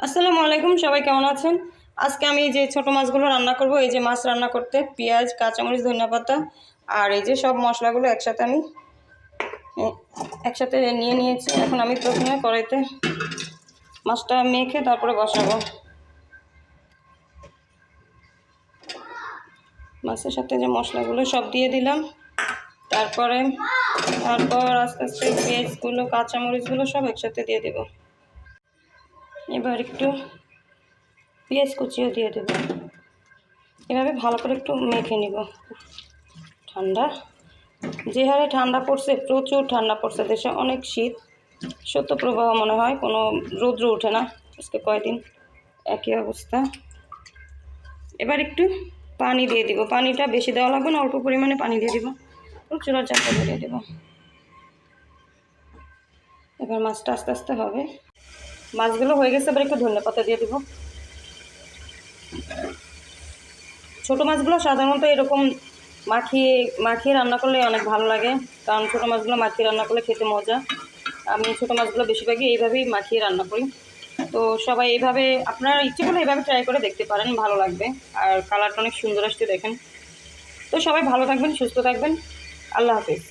আসসালামু আলাইকুম, সবাই কেমন আছেন? আজকে আমি যে ছোট মাছগুলো রান্না করব, এই যে মাছ রান্না করতে পেঁয়াজ, কাঁচামরিচ, ধনিয়াপাতা আর এই যে সব মশলাগুলো একসাথে আমি একসাথে নিয়ে নিয়েছি। এখন আমি প্রথমে কড়াইতে মাছটা মেখে তারপরে বসাবো। মাছের সাথে যে মশলাগুলো সব দিয়ে দিলাম, তারপর আস্তে আস্তে পেঁয়াজগুলো, কাঁচামরিচগুলো সব একসাথে দিয়ে দেব। এবার একটু পেঁয়াজ কুচিও দিয়ে দেব। এভাবে ভালো করে একটু মেখে নিব। ঠান্ডা, যে হারে ঠান্ডা পড়ছে, প্রচুর ঠান্ডা পড়ছে দেশে, অনেক শীত, শৈত্যপ্রবাহ মনে হয়, কোনো রৌদ্র ওঠে না আজকে কয়দিন, একই অবস্থা। এবার একটু পানি দিয়ে দিব। পানিটা বেশি দেওয়া লাগবে না, অল্প পরিমাণে পানি দিয়ে দিব। চুলার চাপটা দিয়ে দেব। এবার মাছটা আস্তে আস্তে হবে। মাছগুলো হয়ে গেছে, এবার একটু ধনেপাতা দিয়ে দিব। ছোটো মাছগুলো সাধারণত এরকম মাখিয়ে রান্না করলে অনেক ভালো লাগে, কারণ ছোটো মাছগুলো মাখিয়ে রান্না করলে খেতে মজা। আমি ছোটো মাছগুলো বেশিরভাগই এইভাবেই মাখিয়ে রান্না করি। তো সবাই এইভাবে, আপনারা ইচ্ছে করলে এইভাবে ট্রাই করে দেখতে পারেন, ভালো লাগবে। আর কালারটা অনেক সুন্দর আসছে দেখেন। তো সবাই ভালো থাকবেন, সুস্থ থাকবেন। আল্লাহ হাফিজ।